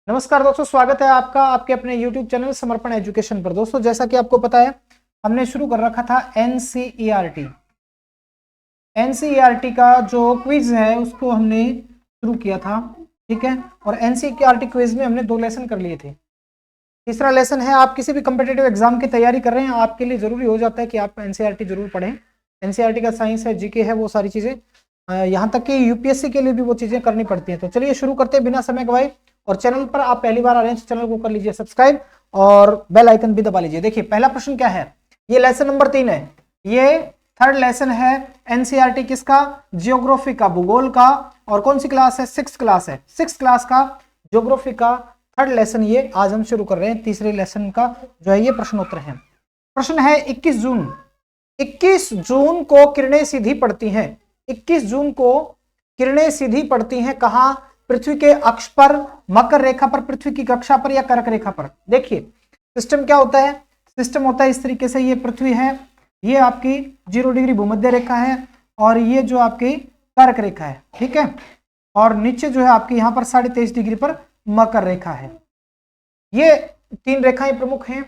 नमस्कार दोस्तों, स्वागत है आपका आपके अपने YouTube चैनल समर्पण एजुकेशन पर। दोस्तों, जैसा कि आपको पता है, हमने शुरू कर रखा था एनसीईआरटी का जो क्विज है उसको हमने शुरू किया था। ठीक है, और एनसीईआरटी क्विज में हमने 2 लेसन कर लिए थे। तीसरा लेसन है, आप किसी भी कम्पिटेटिव एग्जाम की तैयारी कर रहे हैं, आपके लिए जरूरी हो जाता है कि आप एनसीईआरटी जरूर पढ़ें। एनसीईआरटी का साइंस है, जीके है, वो सारी चीजें, यहाँ तक कि यूपीएससी के लिए भी वो चीजें करनी पड़ती हैं। तो चलिए शुरू करते हैं बिना समय गवाए। और चैनल पर आप पहली बार आ रहे हैं तो चैनल को कर लीजिए सब्सक्राइब और बेल आइकन भी दबा लीजिए। देखिए, पहला प्रश्न क्या है, ये लेसन नंबर 3 है, ये थर्ड लेसन है एनसीईआरटी किसका, ज्योग्राफी का, भूगोल का। और कौन सी क्लास है, 6th क्लास है, 6th क्लास का ज्योग्राफी का थर्ड लेसन ये आज हम शुरू कर रहे हैं। तीसरे लेसन का जो है ये प्रश्नोत्तर है। प्रश्न है 21 जून को किरणें सीधी पड़ती हैं। 21 जून को किरणें सीधी पड़ती हैं कहां, पृथ्वी के अक्ष पर, मकर रेखा पर, पृथ्वी की कक्षा पर या कर्क रेखा पर। देखिए सिस्टम क्या होता है, सिस्टम होता है इस तरीके से, ये पृथ्वी है, ये आपकी 0 डिग्री भूमध्य रेखा है और ये जो आपकी कर्क रेखा है। ठीक है, और नीचे जो है आपकी यहाँ पर 23.5 डिग्री पर मकर रेखा है। ये 3 रेखाएं प्रमुख हैं।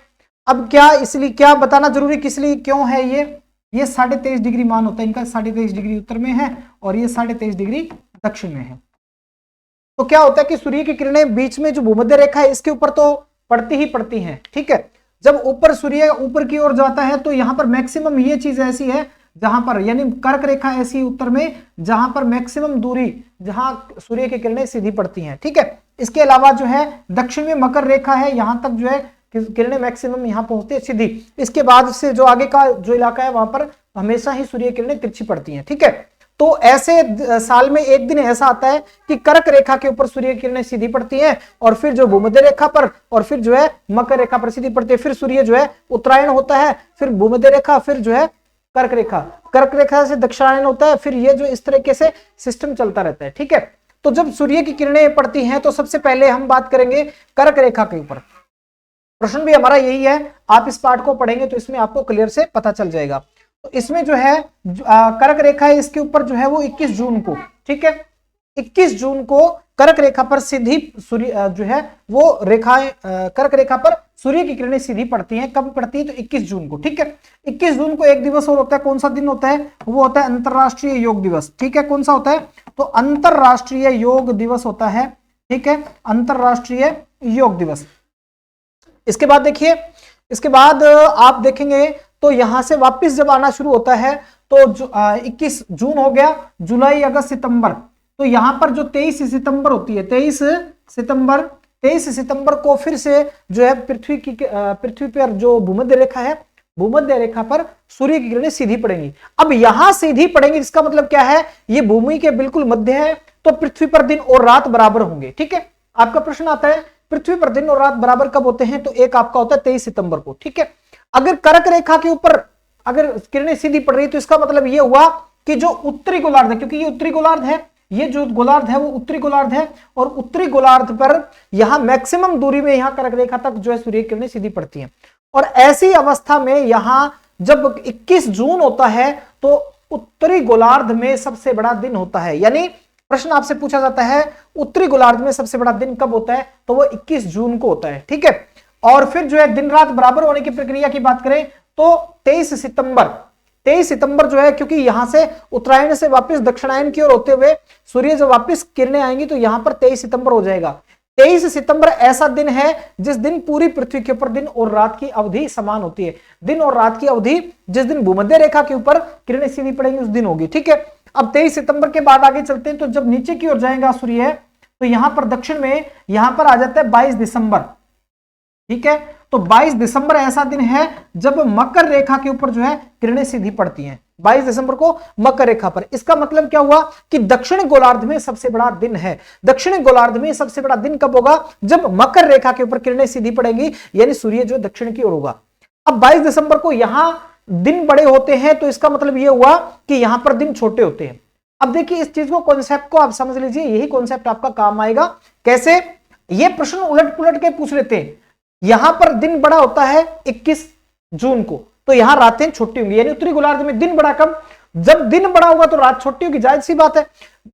अब क्या इसलिए क्या बताना जरूरी, किस लिए क्यों है ये 23.5 डिग्री मान होता है इनका, 23.5 डिग्री उत्तर में है और ये 23.5 डिग्री दक्षिण में है। तो क्या होता है कि सूर्य की किरणें बीच में जो भूमध्य रेखा है इसके ऊपर तो पड़ती ही पड़ती हैं। ठीक है, जब ऊपर सूर्य ऊपर की ओर जाता है तो यहां पर मैक्सिमम ये चीज ऐसी है जहां पर, यानी कर्क रेखा ऐसी उत्तर में जहां पर मैक्सिमम दूरी, जहां सूर्य की किरणें सीधी पड़ती हैं। ठीक है, इसके अलावा जो है दक्षिण में मकर रेखा है, यहां तक जो है किरणें मैक्सिमम यहां पहुंचती है सीधी। इसके बाद से जो आगे का जो इलाका है वहां पर हमेशा ही सूर्य किरणें तिरछी पड़ती हैं। ठीक है, तो ऐसे साल में एक दिन ऐसा आता है कि कर्क रेखा के ऊपर सूर्य की किरणें सीधी पड़ती हैं और फिर जो भूमध्य रेखा पर और फिर जो है मकर रेखा पर सीधी पड़ती है। फिर सूर्य जो है उत्तरायण होता है, फिर भूमध्य रेखा, फिर जो है कर्क रेखा से दक्षिणायन होता है। फिर ये जो इस तरीके से सिस्टम चलता रहता है। ठीक है, तो जब सूर्य की किरणें पड़ती हैं तो सबसे पहले हम बात करेंगे कर्क रेखा के ऊपर। प्रश्न भी हमारा यही है, आप इस पार्ट को पढ़ेंगे तो इसमें आपको क्लियर से पता चल जाएगा। तो इसमें जो है कर्क रेखा है, इसके ऊपर जो है वो 21 जून को, ठीक है, 21 जून को कर्क रेखा पर सीधी सूर्य जो है वो रेखाएं, कर्क रेखा पर सूर्य की किरणें सीधी पड़ती हैं। कब पड़ती है, तो 21 जून को। ठीक है, 21 जून को एक दिवस और होता है, कौन सा दिन होता है, वो होता है अंतरराष्ट्रीय योग दिवस। ठीक है, कौन सा होता है, तो अंतरराष्ट्रीय योग दिवस होता है। ठीक है, अंतरराष्ट्रीय योग दिवस। इसके बाद देखिए, इसके बाद आप देखेंगे तो यहां से वापस जब आना शुरू होता है तो 21 जून हो गया, जुलाई, अगस्त, सितंबर। तो यहां पर जो 23 सितंबर होती है, 23 सितंबर को फिर से जो है पृथ्वी पर जो भूमध्य रेखा है, भूमध्य रेखा पर सूर्य की किरणें सीधी पड़ेंगी। अब यहां सीधी पड़ेंगी, इसका मतलब क्या है, ये भूमि के बिल्कुल मध्य है, तो पृथ्वी पर दिन और रात बराबर होंगे। ठीक है, आपका प्रश्न आता है पृथ्वी पर दिन और रात बराबर कब होते हैं, तो एक आपका होता है 23 सितंबर को। ठीक है, अगर कर्क रेखा के ऊपर अगर किरणें सीधी पड़ रही तो इसका मतलब यह हुआ कि जो उत्तरी गोलार्ध है, क्योंकि ये उत्तरी गोलार्ध है, ये जो गोलार्ध है वो उत्तरी गोलार्ध है, और उत्तरी गोलार्ध पर यहां मैक्सिमम दूरी में यहां कर्क रेखा तक जो है सूर्य की किरणें सीधी पड़ती हैं। और ऐसी अवस्था में यहां जब 21 जून होता है तो उत्तरी गोलार्ध में सबसे बड़ा दिन होता है। यानी प्रश्न आपसे पूछा जाता है उत्तरी गोलार्ध में सबसे बड़ा दिन कब होता है, तो वो 21 जून को होता है। ठीक है, और फिर जो है दिन रात बराबर होने की प्रक्रिया की बात करें तो 23 सितंबर जो है, क्योंकि यहां से उत्तरायण से वापस दक्षिणायन की ओर होते हुए सूर्य जब वापस किरणें आएंगी तो यहां पर 23 सितंबर हो जाएगा। 23 सितंबर ऐसा दिन है जिस दिन पूरी पृथ्वी के ऊपर दिन और रात की अवधि समान होती है। दिन और रात की अवधि जिस दिन भूमध्य रेखा के ऊपर किरणें सीधी पड़ेंगी उस दिन होगी। ठीक है, अब 23 सितंबर के बाद आगे चलते हैं, तो जब नीचे की ओर जाएगा सूर्य तो यहां पर दक्षिण में यहां पर आ जाता है 22 दिसंबर। ठीक है, तो 22 दिसंबर ऐसा दिन है जब मकर रेखा के ऊपर जो है किरणें सीधी पड़ती हैं, 22 दिसंबर को मकर रेखा पर। इसका मतलब क्या हुआ कि दक्षिण गोलार्ध में सबसे बड़ा दिन है। दक्षिण गोलार्ध में सबसे बड़ा दिन कब होगा, जब मकर रेखा के ऊपर किरणें सीधी पड़ेंगी, यानी सूर्य जो दक्षिण की ओर होगा। अब 22 दिसंबर को यहां दिन बड़े होते हैं, तो इसका मतलब यह हुआ कि यहां पर दिन छोटे होते हैं। अब देखिए इस चीज को, कॉन्सेप्ट को आप समझ लीजिए, यही कॉन्सेप्ट आपका काम आएगा। कैसे, ये प्रश्न उलट पुलट के पूछ लेते हैं। यहां पर दिन बड़ा होता है 21 जून को, तो यहां रातें छोटी होंगी, यानी उत्तरी गोलार्ध में दिन बड़ा कब, जब दिन बड़ा होगा तो रात छोटी होगी, जायज सी बात है।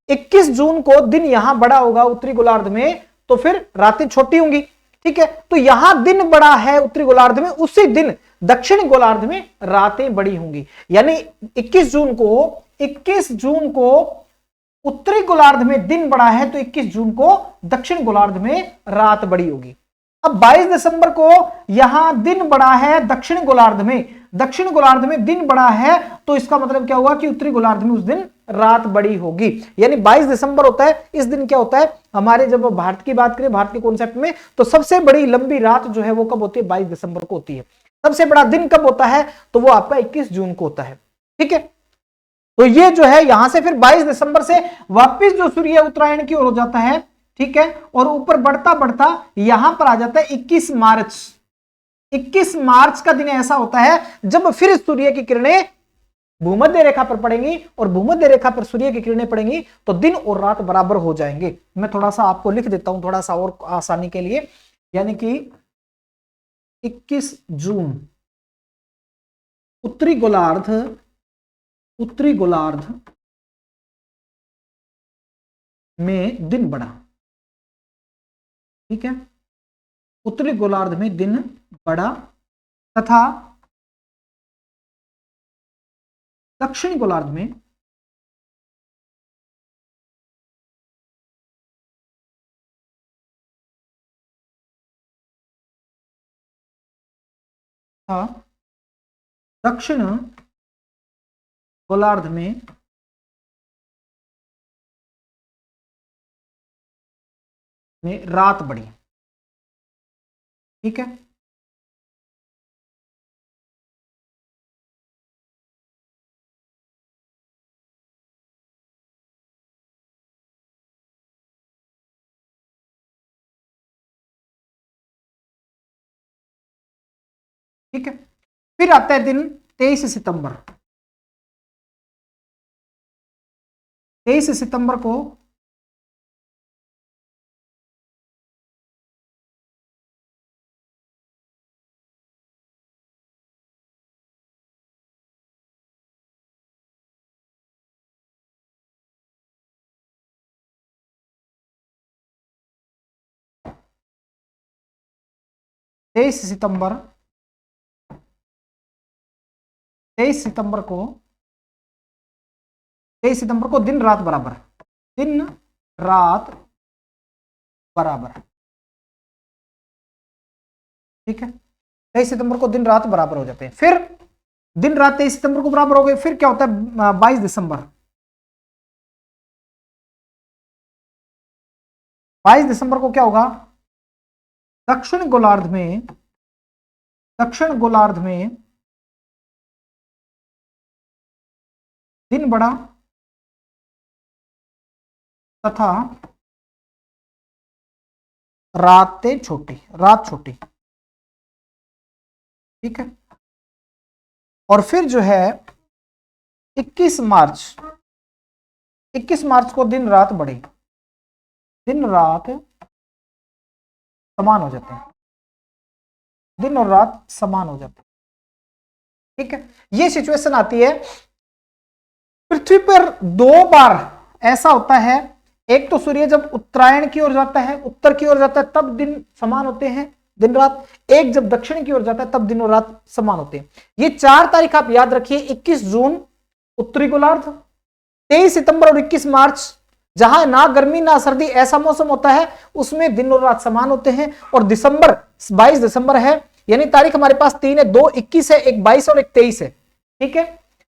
21 जून को दिन यहां बड़ा होगा उत्तरी गोलार्ध में, तो फिर रातें छोटी होंगी। ठीक है, तो यहां दिन बड़ा है उत्तरी गोलार्ध में, उसी दिन दक्षिणी गोलार्ध में रातें बड़ी होंगी। यानी 21 जून को उत्तरी गोलार्ध में दिन बड़ा है, तो 21 जून को दक्षिण गोलार्ध में रात बड़ी होगी। अब 22 दिसंबर को यहां दिन बड़ा है दक्षिण गोलार्ध में दिन बड़ा है, तो इसका मतलब क्या हुआ कि उत्तरी गोलार्ध में उस दिन रात बड़ी होगी। यानी 22 दिसंबर होता है, इस दिन क्या होता है, हमारे जब भारत की बात करें, भारत के कॉन्सेप्ट में, तो सबसे बड़ी लंबी रात जो है वो कब होती है, 22 दिसंबर को होती है। सबसे बड़ा दिन कब होता है, तो वो आपका 21 जून को होता है। ठीक है, तो ये जो है यहां से फिर 22 दिसंबर से वापिस जो सूर्य उत्तरायण की ओर हो जाता है। ठीक है, और ऊपर बढ़ता बढ़ता यहां पर आ जाता है 21 मार्च। 21 मार्च का दिन ऐसा होता है जब फिर सूर्य की किरणें भूमध्य रेखा पर पड़ेंगी, और भूमध्य रेखा पर सूर्य की किरणें पड़ेंगी तो दिन और रात बराबर हो जाएंगे। मैं थोड़ा सा आपको लिख देता हूं थोड़ा सा और आसानी के लिए, यानी कि 21 जून उत्तरी गोलार्ध में दिन बड़ा। ठीक है, उत्तरी गोलार्ध में दिन बड़ा तथा दक्षिणी गोलार्ध में दक्षिण गोलार्ध में रात बड़ी। ठीक है, ठीक है, फिर आता है दिन 23 सितंबर। 23 सितंबर को तेईस सितंबर को दिन रात बराबर। ठीक है, 23 सितंबर को दिन रात बराबर हो जाते हैं। फिर दिन रात 23 सितंबर को बराबर हो गए, फिर क्या होता है 22 दिसंबर। 22 दिसंबर को क्या होगा, दक्षिण गोलार्ध में दिन बड़ा तथा रात छोटी। ठीक है, और फिर जो है 21 मार्च को दिन रात बड़ी, दिन रात समान हो जाते हैं, दिन और रात समान हो जाते हैं। ठीक है, ये सिचुएशन आती है पृथ्वी पर दो बार ऐसा होता है। एक तो सूर्य जब उत्तरायण की ओर जाता है, उत्तर की ओर जाता है, तब दिन समान होते हैं दिन रात। एक जब दक्षिण की ओर जाता है तब दिन और रात समान होते हैं। ये 4 तारीख आप याद रखिए, 21 जून उत्तरी गोलार्ध, 23 सितंबर और 21 मार्च जहां ना गर्मी ना सर्दी ऐसा मौसम होता है, उसमें दिन और रात समान होते हैं। और दिसंबर 22 दिसंबर है, यानी तारीख हमारे पास 3 है, 2 21 है, एक 22 और एक 23 है। ठीक है,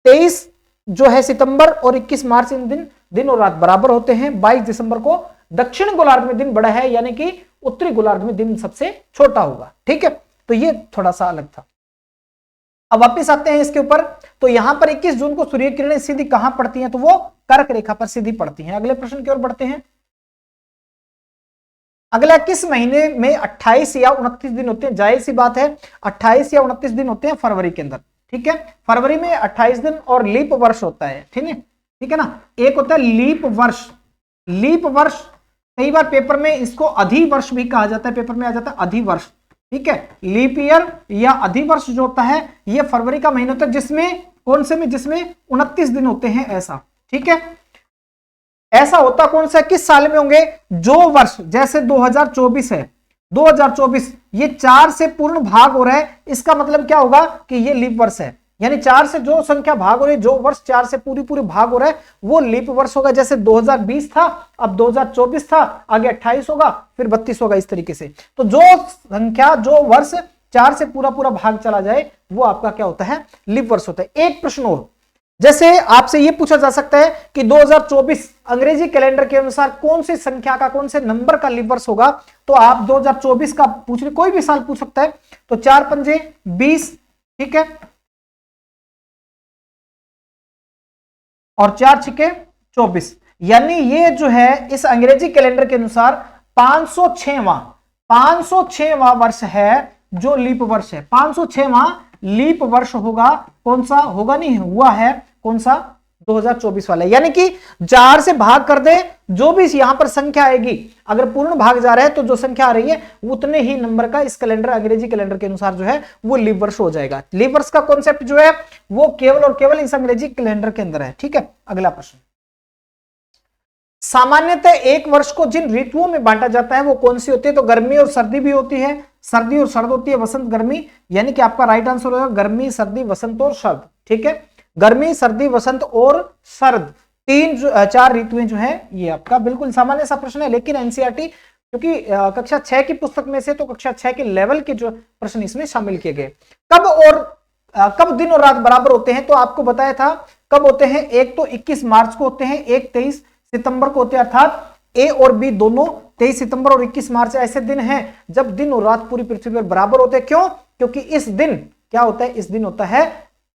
23 जो है सितंबर और 21 मार्च इन दिन और रात बराबर होते हैं। 22 दिसंबर को दक्षिण गोलार्ध में दिन बड़ा है, यानी कि उत्तरी गोलार्ध में दिन सबसे छोटा होगा। ठीक है, तो ये थोड़ा सा अलग था। अब वापस आते हैं इसके ऊपर, तो यहां पर 21 जून को सूर्य किरणें सीधी कहां पड़ती हैं, तो वो कर्क रेखा पर सीधी पड़ती हैं। अगले प्रश्न की ओर बढ़ते हैं। अगला किस महीने में 28 या 29 दिन होते हैं? जाहिर सी बात है 28 या 29 दिन होते हैं फरवरी के अंदर। ठीक है, फरवरी में 28 दिन और लीप वर्ष होता है। ठीक है ना, एक होता है लीप वर्ष। कई बार पेपर में इसको अधिवर्ष भी कहा जाता है, पेपर में आ जाता है अधिवर्ष। ठीक है, लीप ईयर या अधिवर्ष जो होता है ये फरवरी का महीना होता है, जिसमें कौन से में, जिसमें 29 दिन होते हैं ऐसा। ठीक है, ऐसा होता कौन सा, किस साल में होंगे, जो वर्ष, जैसे 2024 है, 2024 ये 4 से पूर्ण भाग हो रहा है, इसका मतलब क्या होगा कि ये लीप वर्ष है, यानी 4 से जो संख्या भाग हो रही है, जो वर्ष 4 से पूरी भाग हो रहा है वो लीप वर्ष होगा। जैसे 2020 था, अब 2024 था, आगे 28 होगा, फिर 32 होगा, इस तरीके से। तो जो संख्या, जो वर्ष 4 से पूरा भाग चला जाए वो आपका क्या होता है, लीप वर्ष होता है। एक प्रश्न और, जैसे आपसे यह पूछा जा सकता है कि 2024 अंग्रेजी कैलेंडर के अनुसार कौन सी संख्या का, कौन से नंबर का लीप वर्ष होगा, तो आप 2024 का पूछ रहे, कोई भी साल पूछ सकता है। तो 4 पंजे 20, ठीक है, और 4 छिके 24, यानी ये जो है इस अंग्रेजी कैलेंडर के अनुसार 506वां वर्ष है जो लीप वर्ष है। 506वां लीप वर्ष होगा, कौन सा होगा, नहीं हुआ है, कौन सा, 2024 वाला। यानी कि 4 से भाग कर दे, जो भी यहां पर संख्या आएगी, अगर पूर्ण भाग जा रहा है तो जो संख्या आ रही है उतने ही नंबर का इस कैलेंडर, अंग्रेजी कैलेंडर के अनुसार जो है वो लीप वर्ष हो जाएगा। लीप वर्ष का कॉन्सेप्ट जो है वो केवल और केवल इस अंग्रेजी कैलेंडर के अंदर है, ठीक है। अगला प्रश्न, सामान्यतः एक वर्ष को जिन ऋतुओं में बांटा जाता है वो कौन सी होती है, तो गर्मी और सर्दी भी होती है, सर्दी और सर्द होती है, वसंत गर्मी, यानी कि आपका राइट आंसर होगा गर्मी, सर्दी, वसंत और सर्द, ठीक है। गर्मी, सर्दी, वसंत और सर्द, 4 ऋतुएं जो है ये आपका बिल्कुल सामान्य सा प्रश्न है। लेकिन एनसीईआरटी, क्योंकि कक्षा 6 की पुस्तक में से तो कक्षा 6 के लेवल के जो प्रश्न इसमें शामिल किए गए। कब दिन और रात बराबर होते हैं, तो आपको बताया था कब होते हैं, एक तो 21 मार्च को होते हैं, एक 23 सितंबर को होते हैं, अर्थात ए और बी दोनों 23 सितंबर और 21 मार्च ऐसे दिन हैं जब दिन और रात पूरी पृथ्वी पर बराबर होते हैं। क्यों, क्योंकि इस दिन क्या होता है, इस दिन होता है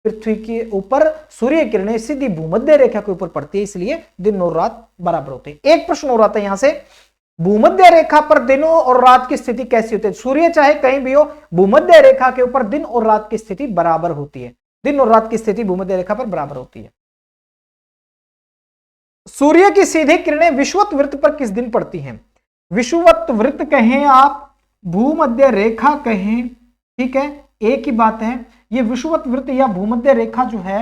पृथ्वी के ऊपर सूर्य किरणें सीधी भूमध्य रेखा के ऊपर पड़ती है, इसलिए दिन और रात बराबर होते हैं। एक प्रश्न और आता है यहां से, भूमध्य रेखा पर दिनों और रात की स्थिति कैसी होती है, सूर्य चाहे कहीं भी हो, भूमध्य रेखा के ऊपर दिन और रात की स्थिति बराबर होती है, दिन और रात की स्थिति भूमध्य रेखा पर बराबर होती है। सूर्य की सीधी किरणें विषुवत वृत्त पर किस दिन पड़ती हैं, विषुवत वृत्त कहें आप, भूमध्य रेखा कहें, ठीक है, एक ही बात है। ये विषुवत वृत्त या भूमध्य रेखा जो है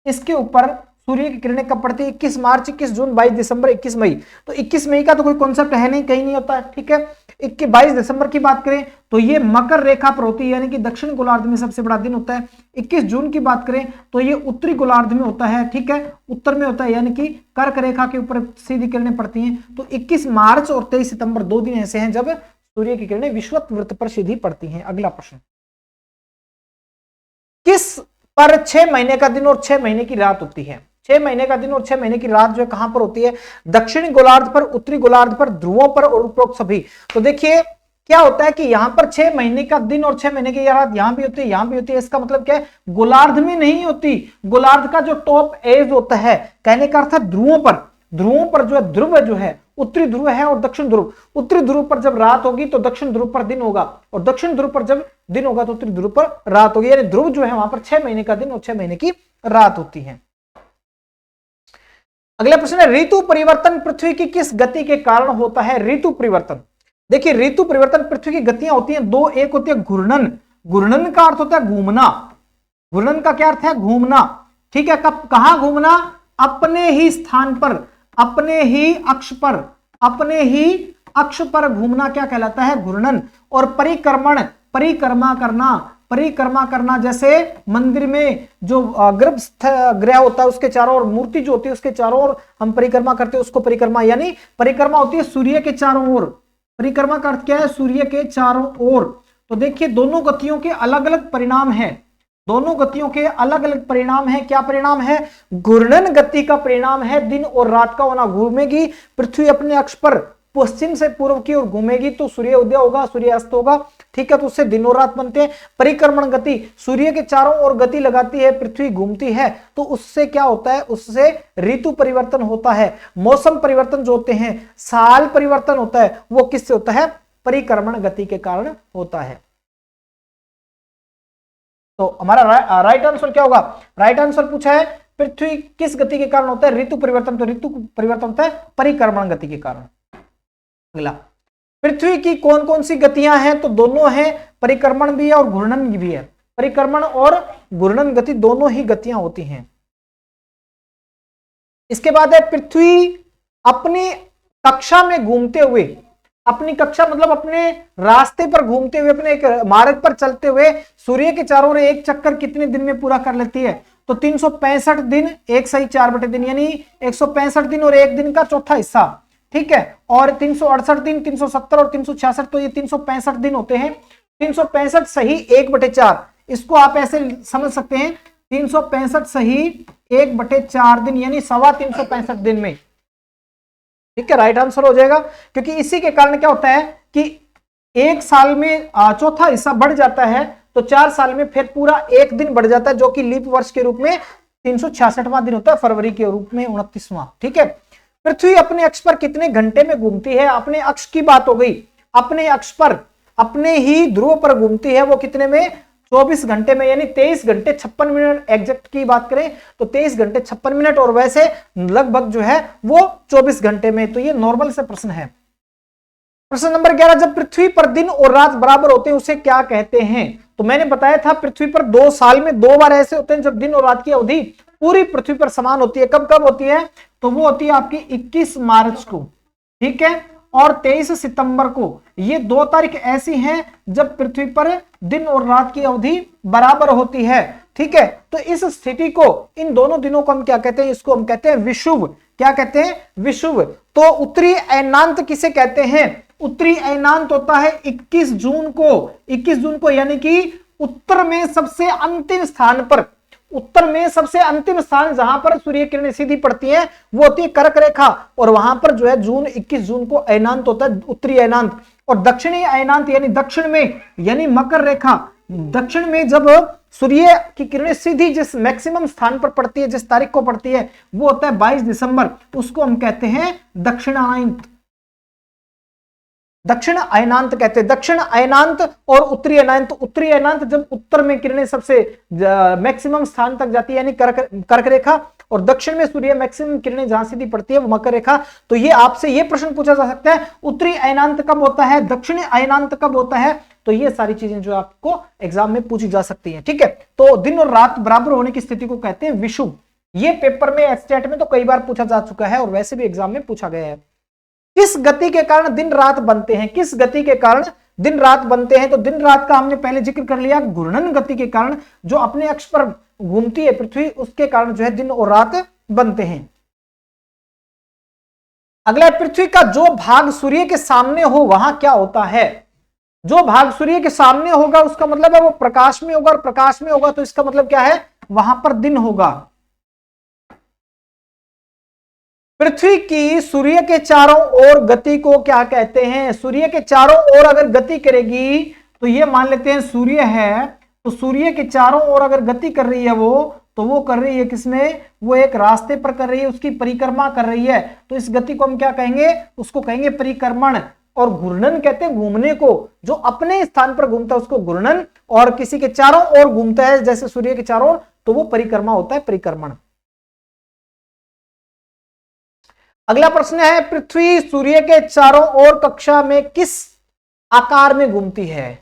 इसके ऊपर सूर्य की किरणें कब पड़ती है, 21 मार्च, 21 जून, 22 दिसंबर, 21 मई। तो 21 मई का तो कोई कॉन्सेप्ट है नहीं, कहीं नहीं होता है, ठीक है। 22 दिसंबर की बात करें तो ये मकर रेखा पर होती है, यानी कि दक्षिण गोलार्ध में सबसे बड़ा दिन होता है। 21 जून की बात करें तो ये उत्तरी गोलार्ध में होता है, ठीक है, उत्तर में होता है, यानी कि कर्क रेखा के ऊपर सीधी किरणें पड़ती हैं। तो 21 मार्च और 23 सितंबर 2 दिन ऐसे हैं जब सूर्य की किरणें विषुवत वृत्त पर सीधी पड़ती हैं। अगला प्रश्न, किस पर 6 महीने का दिन और 6 महीने की रात होती है, 6 महीने का दिन और 6 महीने की रात जो है कहां पर होती है, दक्षिणी गोलार्ध पर, उत्तरी गोलार्ध पर, ध्रुवों पर और उपरोक्त सभी। तो देखिए क्या होता है कि यहां पर 6 महीने का दिन और 6 महीने की रात यहां भी होती है, यहां भी होती है। इसका मतलब क्या है, गोलार्ध में नहीं होती, गोलार्ध का जो टॉप एज होता है, कहने का अर्थ है ध्रुवों पर जो है, ध्रुव जो है, उत्तरी ध्रुव है और दक्षिण ध्रुव, उत्तरी ध्रुव पर जब रात होगी तो दक्षिण ध्रुव पर दिन होगा, और दक्षिण ध्रुव पर जब दिन होगा तो उत्तरी ध्रुव पर रात होगी, यानी ध्रुव जो है वहां पर 6 महीने का दिन और 6 महीने की रात होती है। अगला प्रश्न है, ऋतु परिवर्तन पृथ्वी की किस गति के कारण होता है, ऋतु परिवर्तन। देखिए ऋतु परिवर्तन पृथ्वी की गतियां होती हैं दो, एक होती है घूर्णन, घूर्णन का अर्थ होता है घूमना, घूर्णन का क्या अर्थ है, घूमना, ठीक है। कब, कहां घूमना, अपने ही स्थान पर, अपने ही अक्ष पर, अपने ही अक्ष पर घूमना क्या कहलाता है, घूर्णन। और परिक्रमण, परिक्रमा करना, जैसे मंदिर में जो गर्भगृह होता है उसके चारों ओर, मूर्ति जो होती है उसके चारों ओर हम परिक्रमा करते हैं, उसको परिक्रमा, यानी परिक्रमा होती है सूर्य के चारों ओर। परिक्रमा का अर्थ क्या है, सूर्य के चारों ओर। तो देखिए दोनों गतियों के अलग अलग परिणाम है, दोनों गतियों के अलग अलग परिणाम है। क्या परिणाम है, घूर्णन गति का परिणाम है दिन और रात का होना, घूमेगी पृथ्वी अपने अक्ष पर, पश्चिम से पूर्व की ओर घूमेगी तो सूर्य उदय होगा, सूर्य अस्त होगा, ठीक है, तो उससे दिन और रात बनते हैं। परिक्रमण गति, सूर्य के चारों ओर गति लगाती है, पृथ्वी घूमती है, तो उससे क्या होता है, उससे ऋतु परिवर्तन होता है। मौसम परिवर्तन जो होते हैं, साल परिवर्तन होता है, वो किससे होता है, परिक्रमण गति के कारण होता है। तो हमारा राइट आंसर क्या होगा, राइट आंसर पूछा है पृथ्वी किस गति के कारण होता है, ऋतु परिवर्तन, तो ऋतु परिवर्तन होता है परिक्रमण गति के कारण। अगला, पृथ्वी की कौन कौन सी गतियां हैं, तो दोनों हैं, परिक्रमण भी है और घूर्णन भी है, परिक्रमण और घूर्णन गति दोनों ही गतियां होती हैं। इसके बाद है पृथ्वी अपनी कक्षा में घूमते हुए, अपनी कक्षा मतलब अपने रास्ते पर घूमते हुए, अपने एक मार्ग पर चलते हुए सूर्य के चारों ओर एक चक्कर कितने दिन में पूरा कर लेती है? तो 365 दिन, एक सही 4 दिन, यानी 165 दिन और एक दिन का चौथा हिस्सा, ठीक है। और 368 दिन, 370 और 366, तो ये 365 दिन होते हैं। 365 सही 1/4, इसको आप ऐसे समझ सकते हैं, 365 सही 1/4 दिन, यानी 365 दिन में, ठीक है, राइट आंसर हो जाएगा। क्योंकि इसी के कारण क्या होता है कि एक साल में चौथा हिस्सा बढ़ जाता है, तो 4 साल में फिर पूरा एक दिन बढ़ जाता है, जो कि लीप वर्ष के रूप में 366वां दिन होता है, फरवरी के रूप में 29वां, ठीक है। पृथ्वी अपने अक्ष पर कितने घंटे में घूमती है? अपने अक्ष की बात हो गई, अपने अक्ष पर, अपने ही ध्रुव पर घूमती है, वो कितने में? 24 घंटे में, यानी 23 घंटे 56 मिनट एग्जैक्ट की बात करें तो 23 घंटे 56 मिनट, और वैसे लगभग जो है वो 24 घंटे में। तो ये नॉर्मल से प्रश्न है। प्रश्न नंबर 11, जब पृथ्वी पर दिन और रात बराबर होते हैं उसे क्या कहते हैं? तो मैंने बताया था पृथ्वी पर 2 साल में 2 बार ऐसे होते हैं जब दिन और रात की अवधि पूरी पृथ्वी पर समान होती है। कब कब होती है? तो वो होती है आपकी 21 मार्च को, ठीक है, और 23 सितंबर को। ये 2 तारीख ऐसी हैं जब पृथ्वी पर दिन और रात की अवधि बराबर होती है, ठीक है। तो इस स्थिति को, इन दोनों दिनों को हम क्या कहते हैं? इसको हम कहते हैं विषुव। क्या कहते हैं? विषुव। तो उत्तरी अयनांत किसे कहते हैं? उत्तरी अयनांत होता है 21 जून को, 21 जून को, यानी कि उत्तर में सबसे अंतिम स्थान पर, उत्तर में सबसे अंतिम स्थान जहां पर सूर्य किरणें सीधी पड़ती हैं वो होती है कर्क रेखा, और वहां पर जो है 21 जून को अयनांत होता है, उत्तरी अयनांत। और दक्षिणी अयनांत यानी दक्षिण में, यानी मकर रेखा, दक्षिण में जब सूर्य की किरणें सीधी जिस मैक्सिमम स्थान पर पड़ती है, जिस तारीख को पड़ती है, वो होता है 22 दिसंबर, उसको हम कहते हैं दक्षिणायंत, दक्षिण अयनांत कहते हैं। दक्षिण अयनांत और उत्तरी अयनांत, उत्तरी अयनांत जब उत्तर में किरणें सबसे मैक्सिमम स्थान तक जाती है, यानी कर्क रेखा, और दक्षिण में सूर्य मैक्सिमम किरणें जहां सीधी पड़ती है वो मकर रेखा। तो ये आपसे ये प्रश्न पूछा जा सकता है, उत्तरी अयनांत कब होता है, दक्षिणी अयनांत कब होता है? तो ये सारी चीजें जो आपको एग्जाम में पूछी जा सकती है, ठीक है। तो दिन और रात बराबर होने की स्थिति को कहते हैं विषुव। ये पेपर में एस्टेट में तो कई बार पूछा जा चुका है और वैसे भी एग्जाम में पूछा गया है। किस गति के कारण दिन रात बनते हैं? किस गति के कारण दिन रात बनते हैं? तो दिन रात का हमने पहले जिक्र कर लिया, घूर्णन गति के कारण, जो अपने अक्ष पर घूमती है पृथ्वी, उसके कारण जो है दिन और रात बनते हैं। अगला, पृथ्वी का जो भाग सूर्य के सामने हो वहां क्या होता है? जो भाग सूर्य के सामने होगा उसका मतलब है वो प्रकाश में होगा, और प्रकाश में होगा तो इसका मतलब क्या है? वहां पर दिन होगा। पृथ्वी की सूर्य के चारों ओर गति को क्या कहते हैं? सूर्य के चारों ओर अगर गति करेगी तो ये मान लेते हैं सूर्य है, तो सूर्य के चारों ओर अगर गति कर रही है वो, तो वो कर रही है किसमें? वो एक रास्ते पर कर रही है, उसकी परिक्रमा कर रही है। तो इस गति को हम क्या कहेंगे? उसको कहेंगे परिक्रमण। और घूर्णन कहते हैं घूमने को, जो अपने स्थान पर घूमता है उसको घूर्णन, और किसी के चारों ओर घूमता है जैसे सूर्य के चारों ओर, तो वो परिक्रमा होता है, परिक्रमण। अगला प्रश्न है, पृथ्वी सूर्य के चारों ओर कक्षा में किस आकार में घूमती है?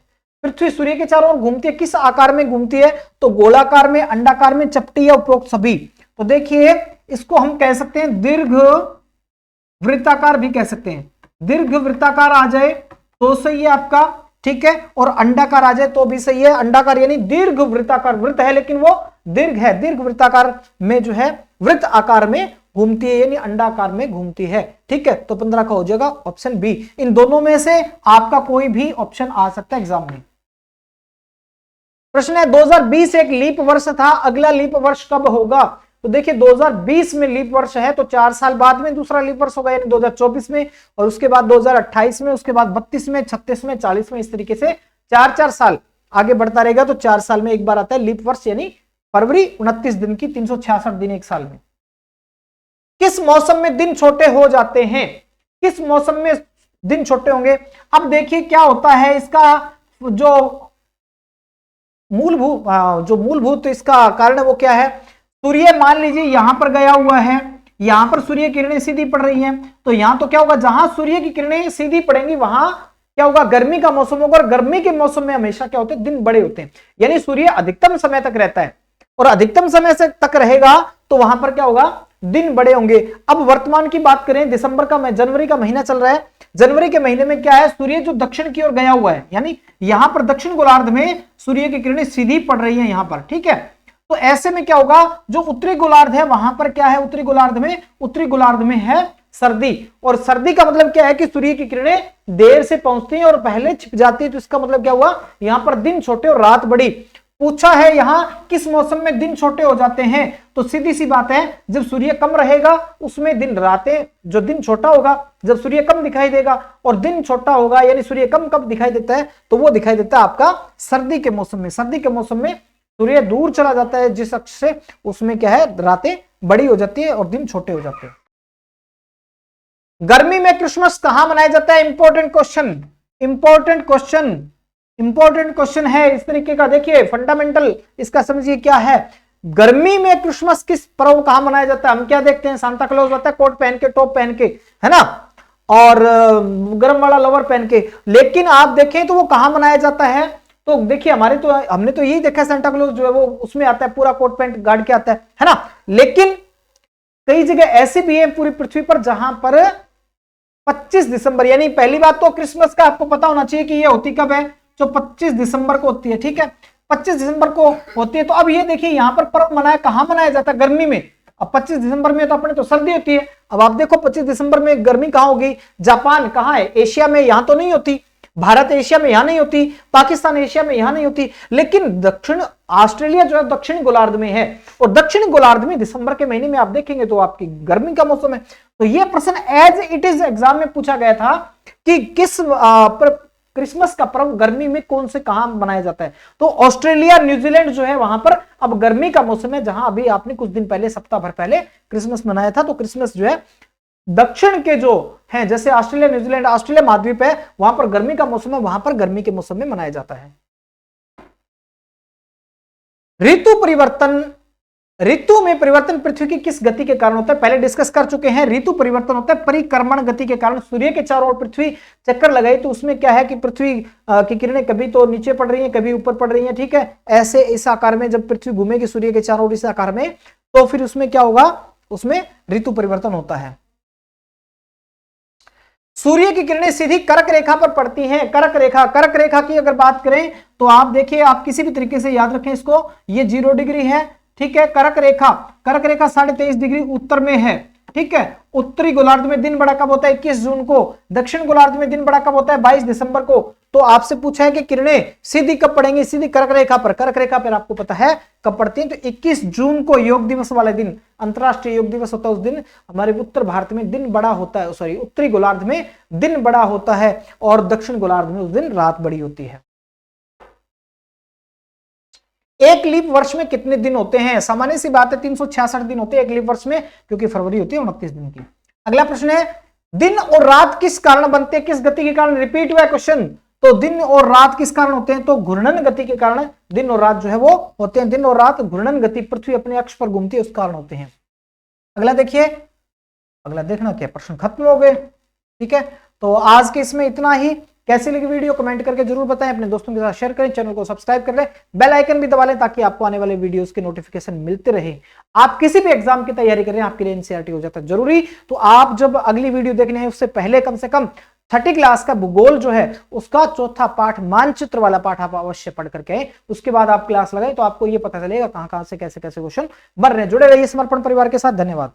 पृथ्वी सूर्य के चारों ओर घूमती है, किस आकार में घूमती है? तो गोलाकार में, अंडाकार में, चपटी या उपरोक्त सभी। तो देखिए इसको हम कह सकते हैं दीर्घ वृत्ताकार भी कह सकते हैं। दीर्घ वृत्ताकार आ जाए तो सही है आपका, ठीक है, और अंडाकार आ जाए तो भी सही है। अंडाकार यानी दीर्घ वृत्ताकार, वृत्त है लेकिन वो दीर्घ है, दीर्घ वृत्ताकार में जो है वृत्त आकार में घूमती है, यानी अंडाकार में घूमती है, ठीक है। तो 15 का हो जाएगा ऑप्शन बी। इन दोनों में से आपका कोई भी ऑप्शन आ सकता है एग्जाम में। प्रश्न है, 2020 एक लीप वर्ष था, अगला लीप वर्ष कब होगा? तो देखिए 2020 में लीप वर्ष है तो 4 साल बाद में दूसरा लीप वर्ष होगा, यानी 2024 में, और उसके बाद 2028 में, उसके बाद 32 में, 36 में, 40 में, इस तरीके से 4-4 साल आगे बढ़ता रहेगा। तो 4 साल में एक बार आता है लीप वर्ष, यानी फरवरी 29 दिन की, 366 दिन एक साल में। किस मौसम में दिन छोटे हो जाते हैं? किस मौसम में दिन छोटे होंगे? अब देखिए क्या होता है, इसका जो मूलभूत इसका कारण है वो क्या है? सूर्य मान लीजिए यहां पर गया हुआ है, यहां पर सूर्य किरणें सीधी पड़ रही हैं, तो यहां तो क्या होगा, जहां सूर्य की किरणें सीधी पड़ेंगी वहां क्या होगा? गर्मी का मौसम होगा, और गर्मी के मौसम में हमेशा क्या होते हैं? दिन बड़े होते हैं, यानी सूर्य अधिकतम समय तक रहता है, और अधिकतम समय से तक रहेगा तो वहां पर क्या होगा? दिन बड़े होंगे। अब वर्तमान की बात करें, जनवरी का महीना चल रहा है। जनवरी के महीने में क्या है, सूर्य जो दक्षिण की ओर गया हुआ है, यानी यहां पर दक्षिण गोलार्ध में सूर्य की किरणें सीधी पड़ रही है यहां पर, ठीक है। तो ऐसे में क्या होगा, जो उत्तरी गोलार्ध है वहां पर क्या है, उत्तरी गोलार्ध में है सर्दी। और सर्दी का मतलब क्या है कि सूर्य की किरणें देर से पहुंचती हैं और पहले छिप जाती है। तो इसका मतलब क्या हुआ, यहां पर दिन छोटे और रात बड़ी। पूछा है यहां किस मौसम में दिन छोटे हो जाते हैं, तो सीधी सी बात है, जब सूर्य कम रहेगा उसमें दिन रातें, जो दिन छोटा होगा जब सूर्य कम दिखाई देगा, और दिन छोटा होगा यानी सूर्य कम कब दिखाई देता है, तो वो दिखाई देता है आपका सर्दी के मौसम में। सर्दी के मौसम में सूर्य दूर चला जाता है जिस अक्ष से, उसमें क्या है, रातें बड़ी हो जाती है और दिन छोटे हो जाते हैं। गर्मी में क्रिसमस कहां मनाया जाता है, इंपॉर्टेंट क्वेश्चन है इस तरीके का। देखिए फंडामेंटल इसका समझिए क्या है, गर्मी में क्रिसमस किस पर्व कहां मनाया जाता है। हम क्या देखते हैं, सांता क्लॉज आता है कोट पहन के, टॉप पहन के, है ना, और गर्म वाला लोवर पहन के। लेकिन आप देखें तो वो कहां मनाया जाता है, तो देखिए हमने तो यही देखा, सांता क्लॉज जो है वो उसमें आता है, पूरा कोट पैंट गाड़ के आता है ना। लेकिन कई जगह ऐसे भी है पूरी पृथ्वी पर जहां पर 25 दिसंबर, यानी पहली बात तो क्रिसमस का आपको पता होना चाहिए कि ये होती कब है, जो 25 दिसंबर को होती है, ठीक है, 25 दिसंबर को होती है। तो अब ये देखिए यहां पर पर्व कहां मनाया जाता है, गर्मी में। अब 25 दिसंबर में तो अपने तो सर्दी होती है, अब आप देखो 25 दिसंबर में गर्मी कहां होगी, जापान कहां है, एशिया में, यहां तो नहीं होती, भारत एशिया में यहां नहीं होती, पाकिस्तान एशिया में यहां नहीं होती, लेकिन दक्षिण ऑस्ट्रेलिया जो है दक्षिण गोलार्ध में है, और दक्षिण गोलार्ध में दिसंबर के महीने में आप देखेंगे तो आपकी गर्मी का मौसम है। तो यह प्रश्न एज इट इज एग्जाम में पूछा गया था कि किस क्रिसमस का पर्व गर्मी में कौन से कहां मनाया जाता है, तो ऑस्ट्रेलिया न्यूजीलैंड जो है वहां पर अब गर्मी का मौसम है, जहां अभी आपने कुछ दिन पहले, सप्ताह भर पहले क्रिसमस मनाया था। तो क्रिसमस जो है दक्षिण के जो है, जैसे ऑस्ट्रेलिया न्यूजीलैंड, ऑस्ट्रेलिया महाद्वीप है, वहां पर गर्मी का मौसम है, वहां पर गर्मी के मौसम में मनाया जाता है। ऋतु में परिवर्तन पृथ्वी की किस गति के कारण होता है, पहले डिस्कस कर चुके हैं। ऋतु परिवर्तन होता है परिक्रमण गति के कारण। सूर्य के चारों ओर पृथ्वी चक्कर लगाई तो उसमें क्या है कि पृथ्वी की किरणें कभी तो नीचे पड़ रही हैं, कभी ऊपर पड़ रही हैं, ठीक है। ऐसे इस आकार में जब पृथ्वी घूमेगी सूर्य के चारों ओर इस आकार में, तो फिर उसमें क्या होगा, उसमें ऋतु परिवर्तन होता है। सूर्य की किरणें सीधी कर्क रेखा पर पड़ती हैं। कर्क रेखा की अगर बात करें तो आप देखिए, आप किसी भी तरीके से याद रखें इसको, ये 0 डिग्री है, ठीक है। कर्क रेखा 23.5 डिग्री उत्तर में है, ठीक है। उत्तरी गोलार्ध में दिन बड़ा कब होता है, 21 जून को। दक्षिण गोलार्ध में दिन बड़ा कब होता है, 22 दिसंबर को। तो आपसे पूछा है कि किरणें सीधी कब पड़ेंगी, सीधी कर्क रेखा पर आपको पता है कब पड़ती है, तो 21 जून को योग दिवस वाले दिन, अंतरराष्ट्रीय योग दिवस होता है, उस दिन हमारे उत्तर भारत में दिन बड़ा होता है, सॉरी उत्तरी गोलार्ध में दिन बड़ा होता है, और दक्षिण गोलार्ध में उस दिन रात बड़ी होती है। एक लीप वर्ष में कितने दिन होते हैं, सामान्य सी बात है 366 दिन होते हैं एक लीप वर्ष में, क्योंकि फरवरी होती है 29 दिन की। अगला प्रश्न है, दिन और रात किस कारण बनते हैं, किस गति के कारण, रिपीट हुआ क्वेश्चन। तो दिन और रात किस कारण होते हैं, तो घूर्णन गति के कारण दिन और रात जो है वो होते हैं। दिन और रात घूर्णन गति, पृथ्वी अपने अक्ष पर घूमती है, उस कारण होते हैं। अगला देखिए, अगला देखना क्या, प्रश्न खत्म हो गए, ठीक है। तो आज के इसमें इतना ही। कैसी लगी वीडियो कमेंट करके जरूर बताएं, अपने दोस्तों के साथ शेयर करें, चैनल को सब्सक्राइब कर लें, बेल आइकन भी दबा लें ताकि आपको आने वाले वीडियोस के नोटिफिकेशन मिलते रहे। आप किसी भी एग्जाम की तैयारी करें, आपके लिए एनसीईआरटी हो जाता है जरूरी। तो आप जब अगली वीडियो देखने हैं उससे पहले कम से कम 30 क्लास का भूगोल जो है उसका चौथा पाठ, मानचित्र वाला पाठ आप अवश्य पढ़ करके आए। उसके बाद आप क्लास लगाएं तो आपको ये पता चलेगा कहां से कैसे कैसे क्वेश्चन बन रहे हैं। जुड़े रहिए समर्पण परिवार के साथ। धन्यवाद।